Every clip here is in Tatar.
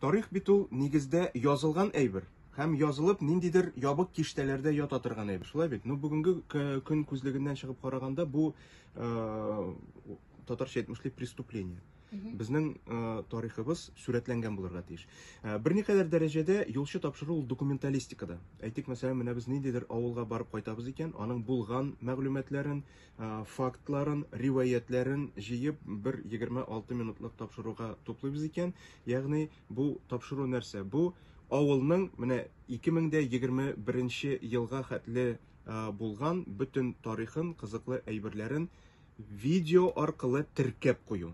Тарих бит ул нигездә язылган әйбер. Һәм язылып ниндидер ябык киштәләрдә ята торган әйбер. Шулай бит. Бүгенге көн күзлегеннән чыгып караганда бу татарча әйтмешлек преступление. Безнең тарихыбыз сурәтләнгән булырга тиеш. Берникадәр дәрәҗәдә юлчы тапшыру ул документалистикада. Әйтик, мәсәлән, менә без ниндидер авылга барып кайтабыз икән, аның булган мәгълүматларын, фактларын, риваятларын җыеп бер 26 минутлык тапшыруга туплыйбыз икән. Ягъни бу тапшыру нәрсә? Бу авылның менә 2021 елга хәтле булган бөтен тарихын, кызыклы әйберләрен видео аркылы теркәп кую.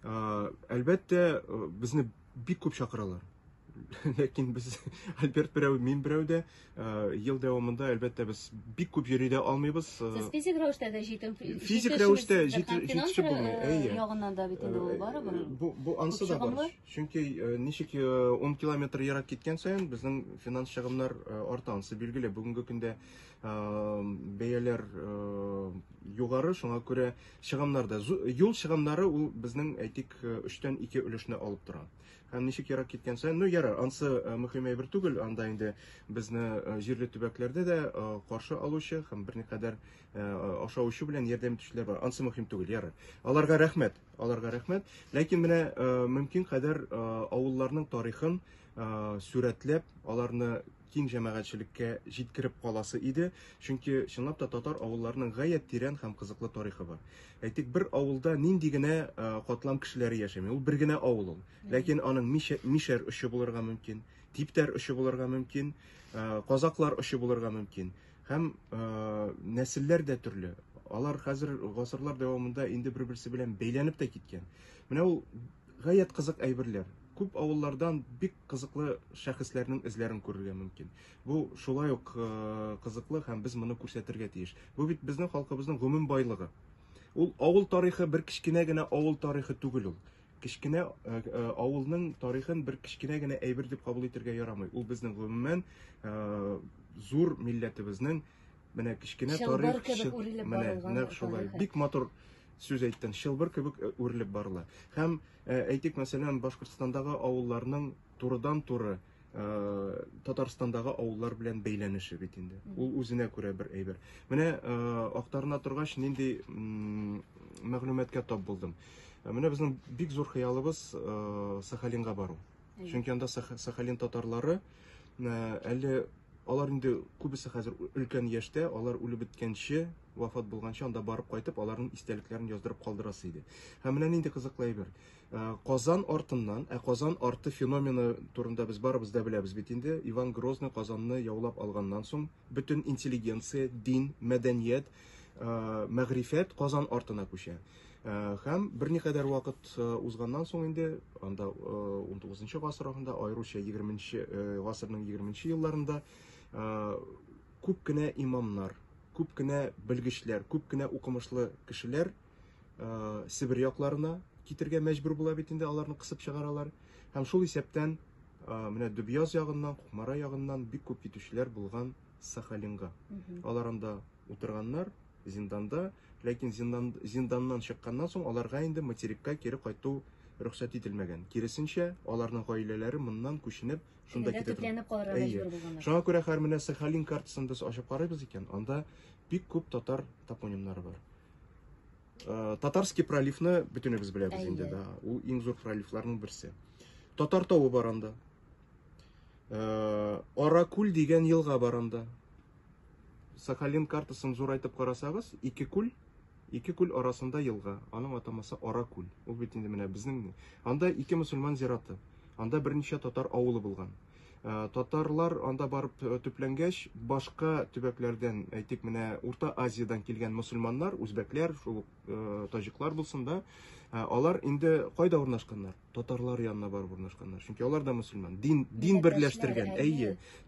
Әлбәттә, безне бик күп чакыралар. Ләкин без Альберт берәү, мин берәү дә ел дәвамында әлбәттә без бик күп йөри дә алмыйбыз. Сез физик рәвештә дә физик рәвештә җитешеп булмый. Ягыннан да бит инде ул барыбер. Бу ансы да бар. Чөнки ничек 10 километр ерак киткән саен безнең финанс чыгымнар арта. Ансы билгеле. Бүгенге көндә бәяләр югары, шуңа күрә чыгымнар да. Юл чыгымнары ул безнең әйтик 3тән 2 өлешне алып тора. Һәм ничек ярак киткән саен, ярар, ансы мөһим әйбер түгел, анда инде безне җирле төбәкләрдә дә каршы алучы һәм берникадәр ашаучы белән ярдәм итүчеләр бар. Ансы мөһим түгел, ярар. Аларга рәхмәт. Ләкин менә мөмкин кадәр авылларның тарихын сурәтләп, аларны киң җәмәгатьчелеккә җиткереп каласы иде. Чөнки чынлап та татар авылларының гаять тирән һәм кызыклы тарихы бар. Әйтик, бер авылда нинди генә катлам кешеләре яшәми. Ул бер генә авыл ул. Ләкин аның мишәр очы булырга мөмкин, типтәр очы булырга мөмкин, казаклар очы булырга мөмкин. Һәм нәселләр дә төрле. Алар хәзер гасырлар дәвамында инде бер-берсе белән бәйләнеп тә киткән. Менә ул гаять кызык әйберләр. Күп авыллардан бик кызыклы шәхесләрнең эзләрен күрергә мөмкин. Бу шулай ук кызыклы һәм без моны күрсәтергә тиеш. Бу бит безнең халкыбызның гомум байлыгы. Ул авыл тарихы бер кичкенә генә авыл тарихы түгел ул. Кичкенә авылның тарихын бер кичкенә генә әйбер дип кабул итәргә ярамый. Ул безнең гомумән зур милләтебезнең менә кичкенә тарих, менә шулай бик матур сүз әйттең, шылбыр кебек үрелеп барыла. Һәм әйтик, мәсәлән, Башкортстандагы авылларның турыдан-туры Татарстандагы авыллар белән бәйләнеше бит инде. Ул үзенә күрә бер әйбер. Менә актарына торгач, нинди мәгълүматкә тап булдым. Менә безнең бик зур хыялыбыз Сахалинга бару. Чөнки анда Сахалин татарлары әле алар инде күбесе хәзер өлкән яшьтә, алар үлеп беткәнче, вафат булганчы анда барып кайтып, аларның истәлекләрен яздырып калдырасы иде. Һәм менә нинди кызыклы әйбер. Казан артыннан, Казан арты феномены турында без барыбыз да беләбез бит инде. Иван Грозный Казанны яулап алганнан соң, бөтен интеллигенция, дин, мәдәният, мәгърифәт Казан артына күчә. Һәм берникадәр вакыт узганнан соң инде, анда 19 гасырында, аеруча 20 гасырның 20 елларында күп кенә имамнар, күп кенә белгечләр, күп кенә укымышлы кешеләр Сибир якларына китергә мәҗбүр була бит инде, аларны кысып чыгаралар. Һәм шул исәптән менә Дөбьяз ягыннан, Кукмара ягыннан бик күп китүчеләр булган Сахалинга. Алар анда утырганнар, зинданда, ләкин зинданнан чыкканнан соң аларга инде материкка кире кайту рөхсәт ителмәгән. Киресенчә, аларның гаиләләре моннан күченеп, шунда китеп калырга мәҗбүр булганнар. Шуңа күрә һәр менә Сахалин картасын без ачып карыйбыз икән, анда бик күп татар топонимнары бар. Татарский проливны бөтенебез беләбез инде да. Ул иң зур проливларның берсе. Татар тавы бар анда. Аракүл дигән елга бар анда. Сахалин картасын зурайтып карасагыз, ике күл арасында елга. Аның атамасы Аракүл. Ул бит инде менә безнең. Анда ике мөселман зираты. Анда берничә татар авылы булган. Татарлар анда барып төпләнгәч, башка төбәкләрдән, әйтик, менә Урта Азиядан килгән мөселманнар, үзбәкләр, шул таҗиклар булсын да, алар инде кайда урнашканнар? Татарлар янына барып урнашканнар. Чөнки алар да мөселман. Дин берләштергән.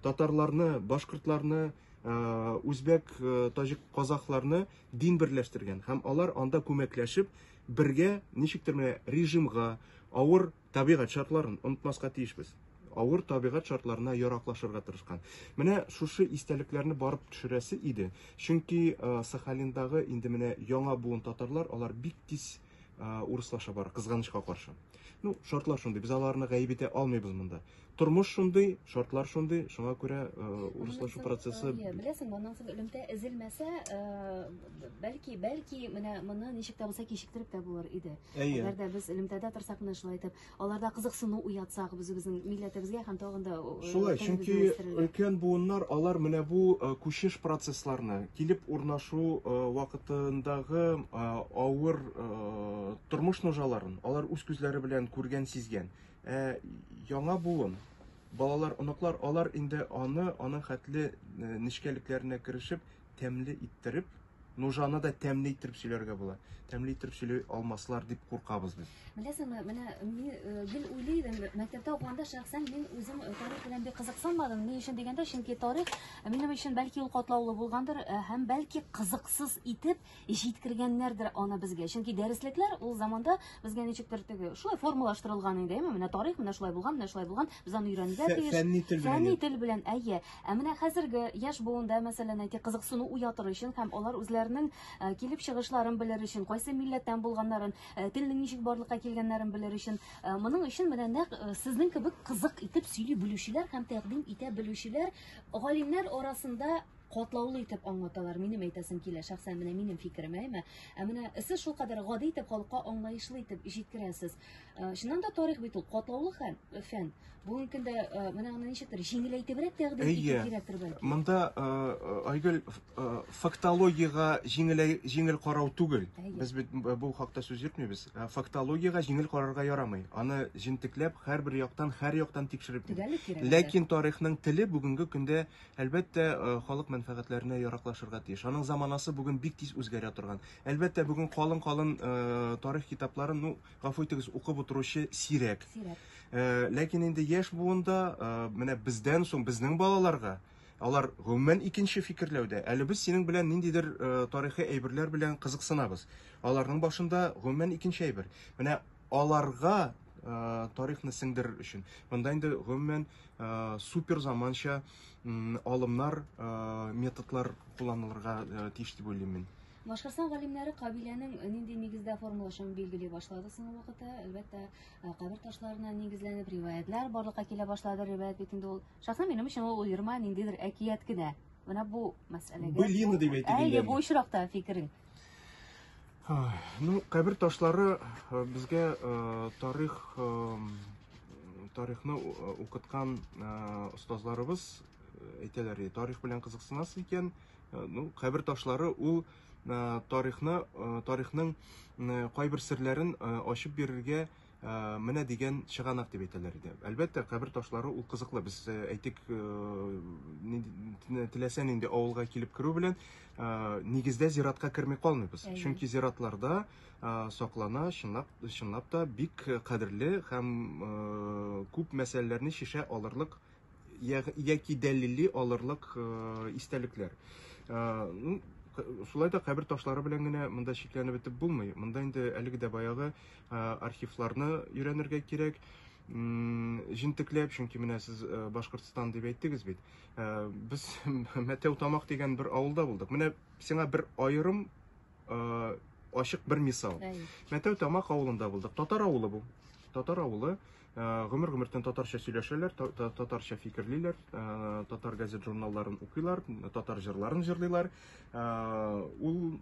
Татарларны, башкортларны, үзбәк, таҗик, казакларны дин берләштергән. Һәм алар анда күмәкләшеп, бергә ничектер менә режимга, авыр табигать шартларын онытмаска тиешбез. Авыр табигать шартларына яраклашырга тырышкан. Менә шушы истәлекләрне барып төшерәсе иде. Чөнки Сахалиндагы инде менә яңа буын татарлар, алар бик тиз урыслаша бар, кызганычка каршы. Ну, шартлар шундый, біз аларны гаип итә алмыйбыз монда. Тормыш шундый, шартлар шундый, шуңа күрә урыслашу процессы. Беләсең, моннан соң элемтә эзелмәсә, бәлки менә моны ничек тә булса кичектереп тә булыр иде. Әгәр дә без элемтәдә торсак, менә шулай итеп, аларда кызыксыну уятсак, безнең милләтебезгә һәм тагын да шулай, чөнки өлкән буыннар алар менә бу күчеш процессларны, килеп урнашу вакытындагы авыр тормыш нужаларын алар үз күзләре белән күргән, сизгән. Яңа буын, балалар, оныклар, алар инде аның хәтле нечкәлекләренә керешеп, тәмле иттереп, нужаны да тәмле иттереп сөйләргә була. Тәмле иттереп сөйли алмаслар дип куркабыз без. Беләсеңме, менә мин уйлыйм, мәктәптә укганда шәхсән мин үзем тарих белән бик кызыксынмадым. Ни өчен дигәндә, чөнки тарих минем өчен бәлки ул катлаулы булгандыр, һәм бәлки кызыксыз итеп җиткергәннәрдер аны безгә. Чөнки дәреслекләр ул заманда безгә ничектер теге шулай формалаштырылган иде, менә тарих менә шулай булган, без аны өйрәнергә тиеш. Фәнни тел белән, әйе. Менә хәзерге яшь буында, мәсәлән, әйтик, кызыксыну уятыр өчен һәм алар үзләренең килеп чыгышларын белер өчен, кайсы милләттән булганнарын, телнең ничек барлыкка килгәннәрен белер өчен, моның өчен менә нәкъ сезнең кебек кызык итеп сөйли белүчеләр һәм тәкъдим итә белүчеләр галимнәр арасында катлаулы итеп аңлаталар. Минем әйтәсем килә, шәхсән менә минем фикерем, әйме. Менә сез шул кадәр гади итеп, халыкка аңлаешлы итеп җиткерәсез. Чыннан да тарих бит ул катлаулы фән. Бүгенге көндә менә аны ничектер җиңеләйтебрәк тәкъдим итеп кирәктер бәлки. Монда Айгөл, фактологиягә җиңел карау түгел. Без бу хакта сүз йөртмибез. Фактологиягә җиңел карарга ярамый. Аны җентекләп һәр яктан тикшереп кирәк. Ләкин тарихның теле бүгенге көндә әлбәттә халык мәнфәгатьләренә яраклашырга тиеш. Аның заманасы бүген бик тиз үзгәрә торган. Әлбәттә бүген калын тарих китапларын, гафу итегез, укып утыручы сирәк. Ләкин инде яшь буында менә бездән соң безнең балаларга алар гомумән икенче фикерләүдә. Әле без синең белән ниндидер тарихи әйберләр белән кызыксынабыз. Аларның башында гомумән икенче әйбер. Менә аларга тарихны сеңдерер өчен монда инде гомумән супер заманча алымнар, методлар кулланылырга тиеш дип уйлыйм мин. Башкортстан галимнәре кабиләнең нинди нигездә формалашуын билгели башлады соңгы вакытта. Әлбәттә, кабер ташларына нигезләнеп риваятләр барлыкка килә башлады. Риваят бит инде ул шәхсән минем өчен ул уерма ниндидер әкият кенә. Менә бу мәсьәләгә. Былина дип әйтелгән. Бу очракта фикерең. Ну, кабер ташлары безгә тарихны укыткан устазларыбыз әйтәләр, тарих белән кызыксынасы икән, ну, кабер ташлары ул тарихның кайбер серләрен ачып бирергә менә дигән чыганак дип әйтәләр иде. Әлбәттә, кабер ташлары ул кызыклы. Без әйтик, теләсәң инде авылга килеп керү белән нигездә зиратка керми калмыйбыз. Чөнки зиратларда саклана, чынлап та бик кадерле һәм күп мәсьәләләрне шишә алырлык яки дәлилли алырлык истәлекләр. Шулай да кабер ташлары белән генә монда шикләнеп бетеп булмый. Монда инде әлеге дә баягы архивларны өйрәнергә кирәк, җентекләп, чөнки менә сез Башкортстан дип әйттегез бит. Без Мәтәү Тамак дигән бер авылда булдык. Менә сиңа бер аерым ачык бер мисал. Мәтәү Тамак авылында булдык. Татар авылы бу. Татар авылы. Гомер-гомертен татарча сөйләшәләр, татарча фикерлиләр, татар газет журналларын укыйлар, татар җырларын җырлыйлар. Ул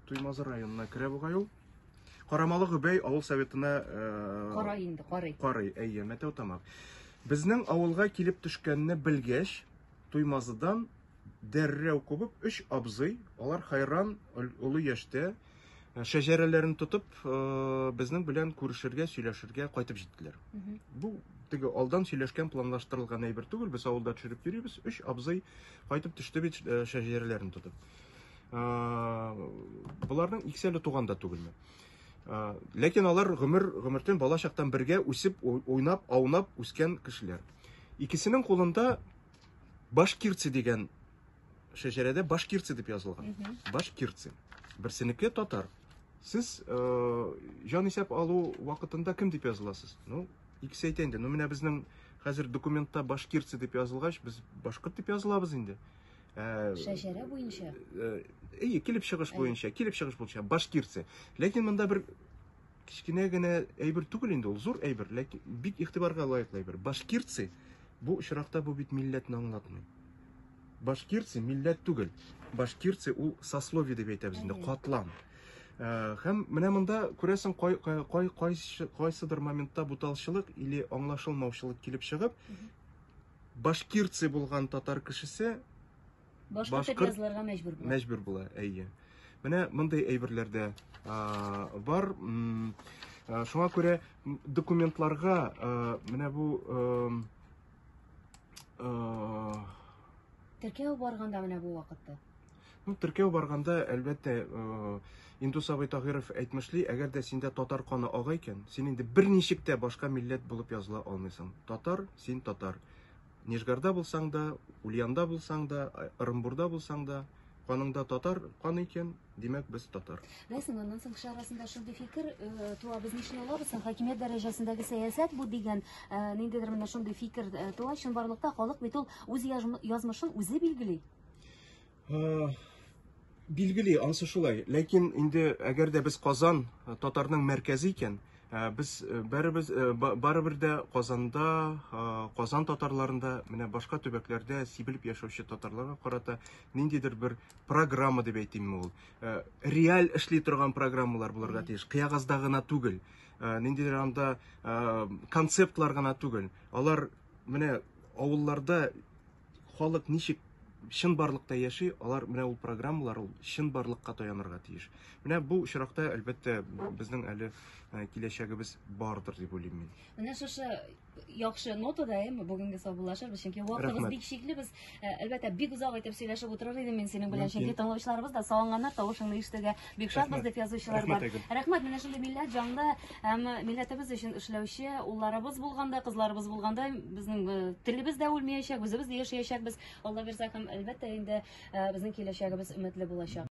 Туймазы районына керә бугай ул. Карамалы Гөбәй авыл советына карый, әйе, Мәтәү Тамак. Безнең авылга килеп төшкәнне белгәч, Туймазыдан дәррәү кубып 3 абзый, алар хайран, улы яшьтә шәҗәрәләрен тотып, безнең белән күрешергә, сөйләшергә кайтып җиттеләр. Бу теге алдан сөйләшкән, планлаштырылган әйбер түгел. Без авылда төшереп йөрибез. 3 абзый кайтып төште бит шәҗәрәләрен тотып. Буларның икесе туганда түгелме? Ләкин алар гомертен бала чактан бергә үсеп, уйнап, аунап үскән кешеләр. Икесенең кулында Башкирцы дигән шәҗәрәдә Башкирцы дип язылган. Башкирцы. Берсенеке татар. Сез җан исәп алу вакытында кем дип языласыз? Ну, икесе әйтә инде. Ну, менә безнең хәзер документта Башкирцы дип язылгач, без башкорт дип язылабыз инде. Шәҗәрә буенча. Килеп чыгыш буенча, Башкирцы. Ләкин монда бер кичкенә генә әйбер түгел инде, ул зур әйбер, ләкин бик игътибарга лаеклы әйбер. Башкирцы бу очракта бу бит милләтне аңлатмый. Башкирцы милләт түгел. Башкирцы ул сословие дип әйтәбез инде, катлам. Һәм менә монда күрәсең кайсыдыр моментта буталчылык или аңлашылмаучылык килеп чыгып, башкирцы булган татар кешесе Башкорт язылырга мәҗбүр була. Мәҗбүр була, әйе. Менә мондай әйберләрдә бар. Шуңа күрә документларга менә бу Төркия барганда менә бу вакытта. Төркия барганда, әлбәттә, Индус абый Тагыров әйтмешли, әгәр дә синдә татар каны ага икән, син инде берничек тә башка милләт булып языла алмыйсың. Татар, син татар. Нижгарда булсаң да, Ульянда булсаң да, Ырымбурда булсаң да, каныңда татар каны икән, димәк без татар. Ләкин аннан соң кеше арасында шундый фикер туа, без ничек алабыз, хакимият дәрәҗәсендәге сәясәт бу дигән ниндидер менә шундый фикер туа, чынбарлыкта халык бит ул үз язмышын үзе билгели. Билгели, ансы шулай. Ләкин инде әгәр дә без Казан татарның мәркәзе икән, без барыбер дә Казанда, Казан татарларында, менә башка төбәкләрдә сибелеп яшәүче татарларга карата ниндидер бер программа дип әйтим ул. Реаль эшли торган программалар булырга тиеш. Кыягазда гына түгел. Ниндидер анда концептлар гына түгел. Алар менә авылларда халык ничек чын барлыкта яши, алар менә ул программалар ул чын барлыкка таянырга тиеш. Менә бу очракта әлбәттә безнең әле киләчәгебез бардыр дип уйлыйм мин. Менә шушы яхшы нотада бүгенге саубуллашабыз, чөнки вакытыбыз бик чикле, без әлбәттә бик узак итеп сөйләшеп утырыр идем мин синең белән, чөнки тыңлаучыларыбыз да сагынганнар, тавышыңны ишетергә бик шатбыз дип язучылар бар. Рәхмәт, менә шундый милләт җанлы һәм милләтебез өчен эшләүче улларыбыз булганда, кызларыбыз булганда, безнең телебез дә үлмәячәк, үзебез дә яшәячәкбез. Алла бирсә һәм әлбәттә инде безнең киләчәгебез өметле булачак.